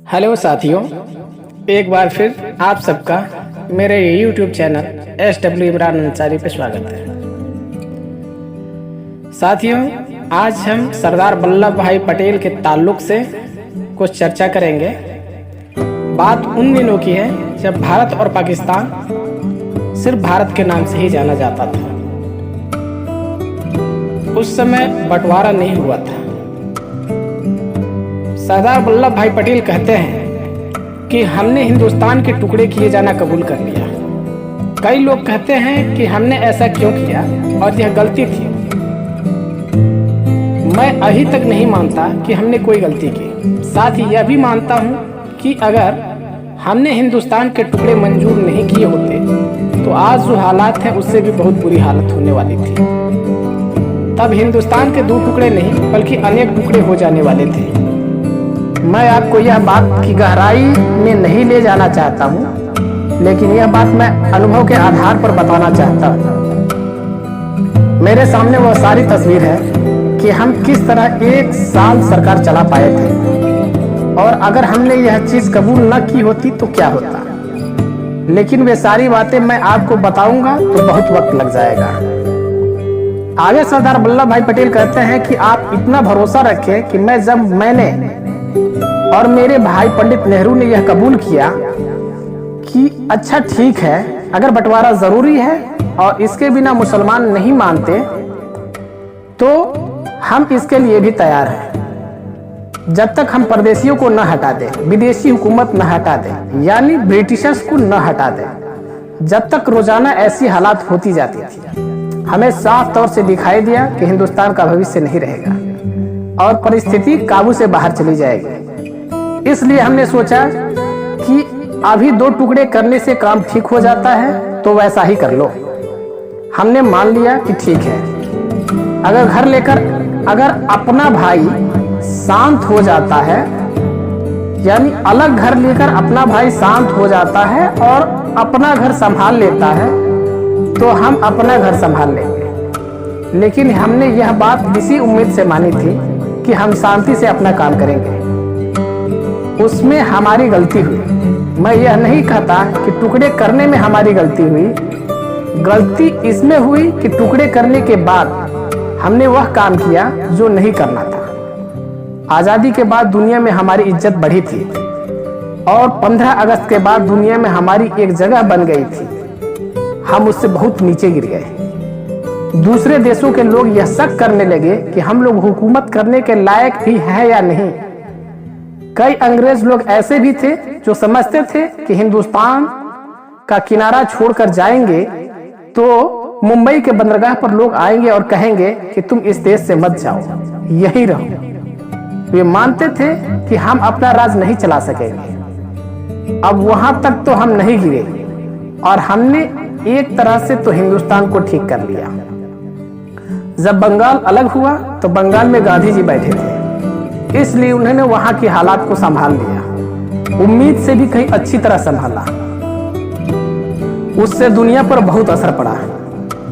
Hello साथियों, एक बार फिर आप सबका मेरे YouTube channel SW Imran Ansari पे स्वागत है। साथियों, आज हम सरदार वल्लभ भाई पटेल के ताल्लुक से कुछ चर्चा करेंगे। बात उन दिनों की है जब भारत और पाकिस्तान सिर्फ भारत के नाम से ही जाना जाता था। उस समय बंटवारा नहीं हुआ था। सरदार वल्लभ भाई पटेल कहते हैं कि हमने हिंदुस्तान के टुकड़े किए जाना कबूल कर लिया। कई लोग कहते हैं कि हमने ऐसा क्यों किया और यह गलती थी। मैं अभी तक नहीं मानता कि हमने कोई गलती की। साथ ही यह भी मानता हूँ कि अगर हमने हिंदुस्तान के टुकड़े मंजूर नहीं किए होते तो आज जो हालात हैं उससे भी बहुत बुरी हालत होने वाली थी। तब हिंदुस्तान के दो टुकड़े नहीं बल्कि अनेक टुकड़े हो जाने वाले थे। मैं आपको यह बात की गहराई में नहीं ले जाना चाहता हूँ, लेकिन यह बात मैं अनुभव के आधार पर बताना चाहता हूँ। मेरे सामने वह सारी तस्वीर है कि हम किस तरह एक साल सरकार चला पाए थे, और अगर हमने यह चीज कबूल न की होती तो क्या होता। लेकिन वे सारी बातें मैं आपको बताऊंगा तो बहुत वक्त लग जाएगा। आगे सरदार वल्लभ भाई पटेल कहते हैं कि आप इतना भरोसा रखें कि मैंने और मेरे भाई पंडित नेहरू ने यह कबूल किया कि अच्छा ठीक है, अगर बंटवारा जरूरी है और इसके बिना मुसलमान नहीं मानते तो हम इसके लिए भी तैयार हैं, जब तक हम परदेशियों को न हटा दें, विदेशी हुकूमत न हटा दें, यानी ब्रिटिशर्स को न हटा दें। जब तक रोजाना ऐसी हालात होती जाती थी, हमें साफ तौर से दिखाई दिया कि हिंदुस्तान का भविष्य नहीं रहेगा और परिस्थिति काबू से बाहर चली जाएगी। इसलिए हमने सोचा कि अभी दो टुकड़े करने से काम ठीक हो जाता है तो वैसा ही कर लो। हमने मान लिया कि ठीक है, अगर अपना भाई शांत हो जाता है, यानी अलग घर लेकर अपना भाई शांत हो जाता है और अपना घर संभाल लेता है तो हम अपना घर संभाल लेंगे। लेकिन हमने यह बात इसी उम्मीद से मानी थी कि हम शांति से अपना काम करेंगे। उसमें हमारी गलती हुई। मैं यह नहीं कहता कि टुकड़े करने में हमारी गलती हुई। गलती इसमें हुई कि टुकड़े करने के बाद हमने वह काम किया जो नहीं करना था। आजादी के बाद दुनिया में हमारी इज्जत बढ़ी थी और 15 अगस्त के बाद दुनिया में हमारी एक जगह बन गई थी। हम उससे बहुत नीचे गिर गए। दूसरे देशों के लोग यह शक करने लगे कि हम लोग हुकूमत करने के लायक भी हैं या नहीं। कई अंग्रेज लोग ऐसे भी थे जो समझते थे कि हिंदुस्तान का किनारा छोड़कर जाएंगे तो मुंबई के बंदरगाह पर लोग आएंगे और कहेंगे कि तुम इस देश से मत जाओ, यहीं रहो। वे मानते थे कि हम अपना राज नहीं चला सकेंगे। अब वहां तक तो हम नहीं गिरे और हमने एक तरह से तो हिंदुस्तान को ठीक कर लिया। जब बंगाल अलग हुआ तो बंगाल में गांधी जी बैठे थे, इसलिए उन्होंने वहां की हालात को संभाल लिया। उम्मीद से भी कहीं अच्छी तरह संभाला। उससे दुनिया पर बहुत असर पड़ा,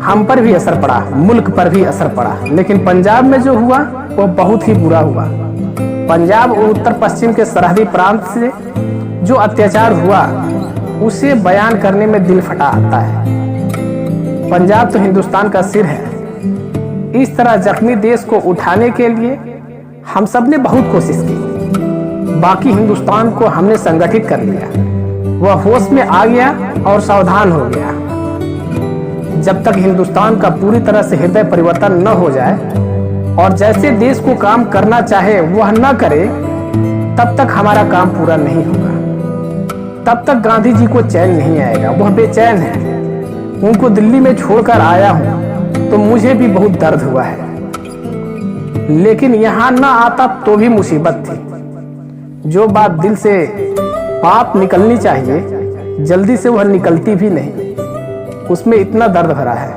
हम पर भी असर पड़ा, मुल्क पर भी असर पड़ा। लेकिन पंजाब में जो हुआ वो बहुत ही बुरा हुआ। पंजाब और उत्तर पश्चिम के सरहदी प्रांत से जो अत्याचार हुआ उसे बयान करने में दिल फटा आता है। पंजाब तो हिंदुस्तान का सिर है। इस तरह जख्मी देश को उठाने के लिए हम सब ने बहुत कोशिश की। बाकी हिंदुस्तान को हमने संगठित कर लिया। वह होश में आ गया और सावधान हो गया। जब तक हिंदुस्तान का पूरी तरह से हृदय परिवर्तन न हो जाए और जैसे देश को काम करना चाहे वह न करे, तब तक हमारा काम पूरा नहीं होगा। तब तक गांधी जी को चैन नहीं आएगा। वह बेचैन है। उनको दिल्ली में छोड़कर आया हूं तो मुझे भी बहुत दर्द हुआ है, लेकिन यहां ना आता तो भी मुसीबत थी। जो बात दिल से पाप निकलनी चाहिए जल्दी से वह निकलती भी नहीं, उसमें इतना दर्द भरा है।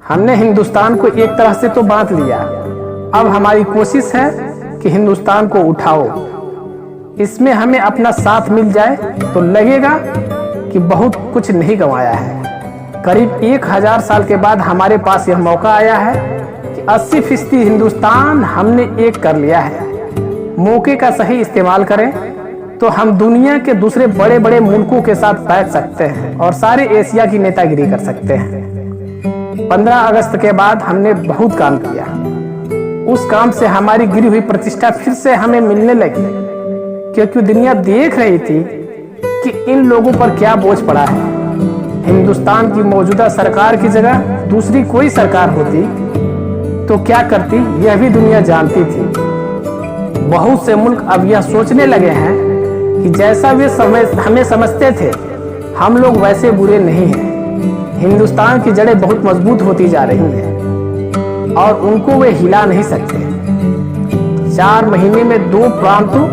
हमने हिंदुस्तान को एक तरह से तो बांट लिया। अब हमारी कोशिश है कि हिंदुस्तान को उठाओ। इसमें हमें अपना साथ मिल जाए तो लगेगा कि बहुत कुछ नहीं गंवाया है। करीब 1000 साल के बाद हमारे पास यह मौका आया है कि 80% हिंदुस्तान हमने एक कर लिया है। मौके का सही इस्तेमाल करें तो हम दुनिया के दूसरे बड़े बड़े मुल्कों के साथ बैठ सकते हैं और सारे एशिया की नेतागिरी कर सकते हैं। 15 अगस्त के बाद हमने बहुत काम किया। उस काम से हमारी गिरी हुई प्रतिष्ठा फिर से हमें मिलने लगी, क्योंकि दुनिया देख रही थी कि इन लोगों पर क्या बोझ पड़ा है। हिंदुस्तान की मौजूदा सरकार की जगह दूसरी कोई सरकार होती तो क्या करती, यह भी दुनिया जानती थी। बहुत से मुल्क अब यह सोचने लगे हैं कि जैसा वे हमें समझते थे, हम लोग वैसे बुरे नहीं हैं। हिंदुस्तान की जड़ें बहुत मजबूत होती जा रही हैं और उनको वे हिला नहीं सकते। 4 महीने में 2 प्रांतों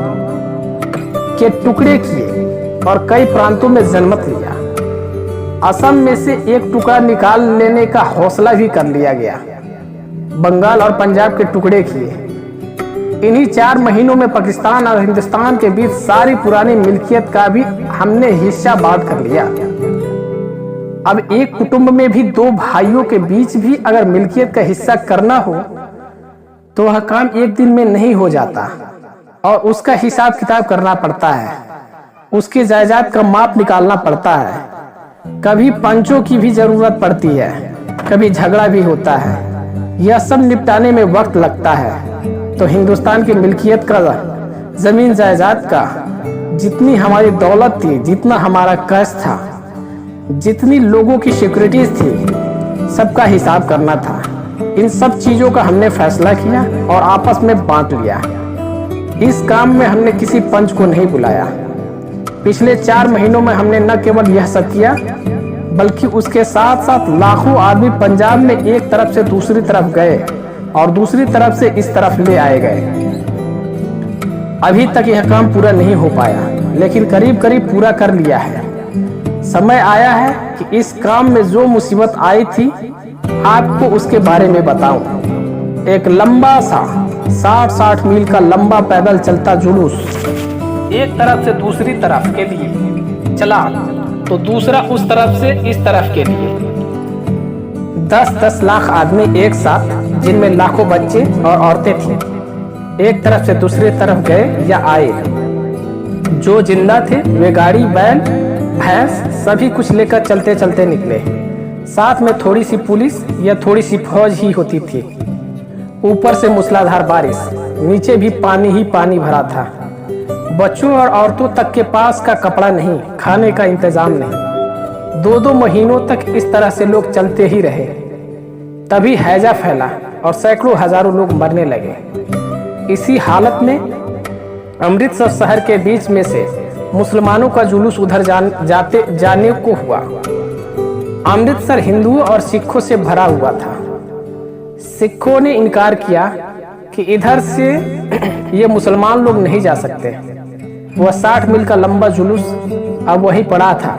के टुकड़े किए और कई प्रांतों में जनमत लिया। असम में से एक टुकड़ा निकाल लेने का हौसला भी कर लिया गया। बंगाल और पंजाब के टुकड़े किए। इन्हीं 4 महीनों में पाकिस्तान और हिंदुस्तान के बीच सारी पुरानी मिल्कियत का भी हमने हिस्सा बांट कर लिया। अब एक कुटुंब में भी 2 भाइयों के बीच भी अगर मिल्कियत का हिस्सा करना हो तो वह काम एक दिन में नहीं हो जाता और उसका हिसाब किताब करना पड़ता है। उसके जायदाद का माप निकालना पड़ता है। कभी पंचों की भी जरूरत पड़ती है, कभी झगड़ा भी होता है। यह सब निपटाने में वक्त लगता है। तो हिंदुस्तान की मिल्कियत का, जमीन जायदाद का, जितनी हमारी दौलत थी, जितना हमारा कैश था, जितनी लोगों की सिक्योरिटीज थी, सबका हिसाब करना था। इन सब चीजों का हमने फैसला किया और आपस में बांट लिया। इस काम में हमने किसी पंच को नहीं बुलाया। पिछले 4 महीनों में हमने न केवल यह सब किया, बल्कि उसके साथ साथ लाखों आदमी पंजाब में एक तरफ से दूसरी तरफ गए और दूसरी तरफ से इस तरफ ले आए गए। अभी तक यह काम पूरा नहीं हो पाया, लेकिन करीब करीब पूरा कर लिया है। समय आया है कि इस काम में जो मुसीबत आई थी, आपको उसके बारे में बताऊं। एक लंबा सा 60 मील का लंबा पैदल चलता जुलूस एक तरफ से दूसरी तरफ के लिए चला, तो दूसरा उस तरफ से इस तरफ के लिए। 10-10 लाख आदमी एक साथ, जिनमें लाखों बच्चे और औरतें थीं, एक तरफ से दूसरी तरफ गए या आए। जो जिंदा थे वे गाड़ी, बैल, भैंस सभी कुछ लेकर चलते चलते निकले। साथ में थोड़ी सी पुलिस या थोड़ी सी फौज ही होती थी। ऊपर से मूसलाधार बारिश, नीचे भी पानी ही पानी भरा था। बच्चों और औरतों तक के पास का कपड़ा नहीं, खाने का इंतजाम नहीं। 2-2 महीनों तक इस तरह से लोग चलते ही रहे। तभी हैजा फैला और सैकड़ों हजारों लोग मरने लगे। इसी हालत में अमृतसर शहर के बीच में से मुसलमानों का जुलूस उधर जाने को हुआ। अमृतसर हिंदुओं और सिखों से भरा हुआ था। सिखों ने इनकार किया कि इधर से ये मुसलमान लोग नहीं जा सकते। वह 60 मील का लंबा जुलूस अब वहीं पड़ा था।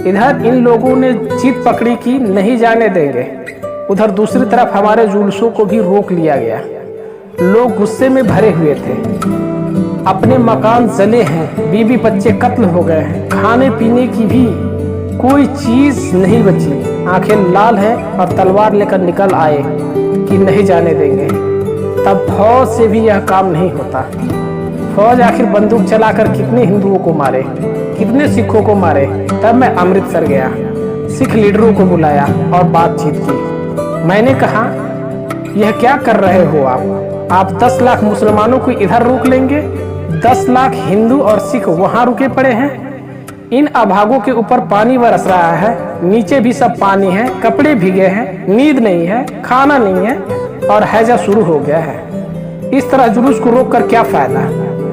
इधर इन लोगों ने जीत पकड़ी कि नहीं जाने देंगे। उधर दूसरी तरफ हमारे जुलूसों को भी रोक लिया गया। लोग गुस्से में भरे हुए थे। अपने मकान जले हैं, बीवी बच्चे कत्ल हो गए हैं, खाने पीने की भी कोई चीज नहीं बची। आंखें लाल है और तलवार लेकर निकल आए कि नहीं जाने देंगे। तब फौज से भी यह काम नहीं होता। फौज आखिर बंदूक चलाकर कितने हिंदुओं को मारे, कितने सिखों को मारे। तब मैं अमृतसर गया, सिख लीडरों को बुलाया और बातचीत की। मैंने कहा, यह क्या कर रहे हो आप 10 लाख मुसलमानों को इधर रोक लेंगे, 10 लाख हिंदू और सिख वहां रुके पड़े हैं। इन अभागों के ऊपर पानी बरस रहा है, नीचे भी सब पानी है, कपड़े भीगे हैं, नींद नहीं है, खाना नहीं है और हैजा शुरू हो गया है। इस तरह जुलूस को रोककर क्या फायदा।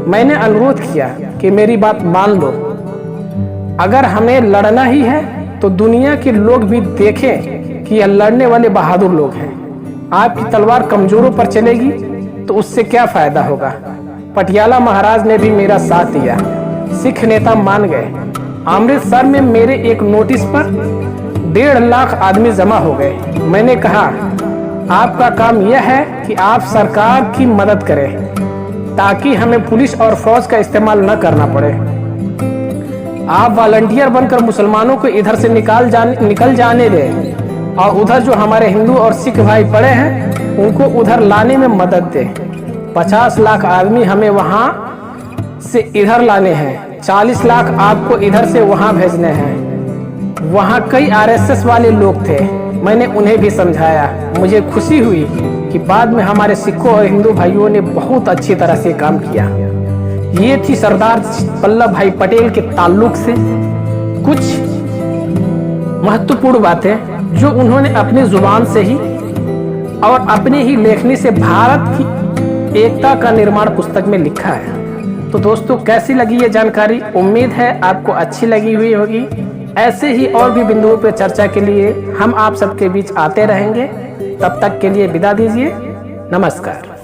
मैंने अनुरोध किया कि मेरी बात मान लो। अगर हमें लड़ना ही है तो दुनिया के लोग भी देखें कि यह लड़ने वाले बहादुर लोग हैं। आपकी तलवार कमजोरों पर चलेगी तो उससे क्या फायदा होगा। पटियाला महाराज ने भी मेरा साथ दिया। सिख नेता मान गए। अमृतसर में मेरे एक नोटिस पर 1.5 लाख आदमी जमा हो गए। मैंने कहा, आपका काम यह है कि आप सरकार की मदद करें ताकि हमें पुलिस और फौज का इस्तेमाल न करना पड़े। आप वॉलंटियर बनकर मुसलमानों को इधर से निकल जाने दें और उधर जो हमारे हिंदू और सिख भाई पड़े हैं उनको उधर लाने में मदद दें। 50 लाख आदमी हमें वहां से इधर लाने हैं, 40 लाख आपको इधर से वहां भेजने हैं। वहां कई आरएसएस वाले लोग थे, मैंने उन्हें भी समझाया। मुझे खुशी हुई कि बाद में हमारे सिखों और हिंदू भाइयों ने बहुत अच्छी तरह से काम किया। ये थी सरदार वल्लभ भाई पटेल के ताल्लुक से कुछ महत्वपूर्ण बातें जो उन्होंने अपनी जुबान से ही और अपनी ही लेखनी से भारत की एकता का निर्माण पुस्तक में लिखा है। तो दोस्तों, कैसी लगी ये जानकारी? उम्मीद है आपको अच्छी लगी हुई होगी। ऐसे ही और भी बिंदुओं पर चर्चा के लिए हम आप सबके बीच आते रहेंगे। तब तक के लिए विदा दीजिए। नमस्कार।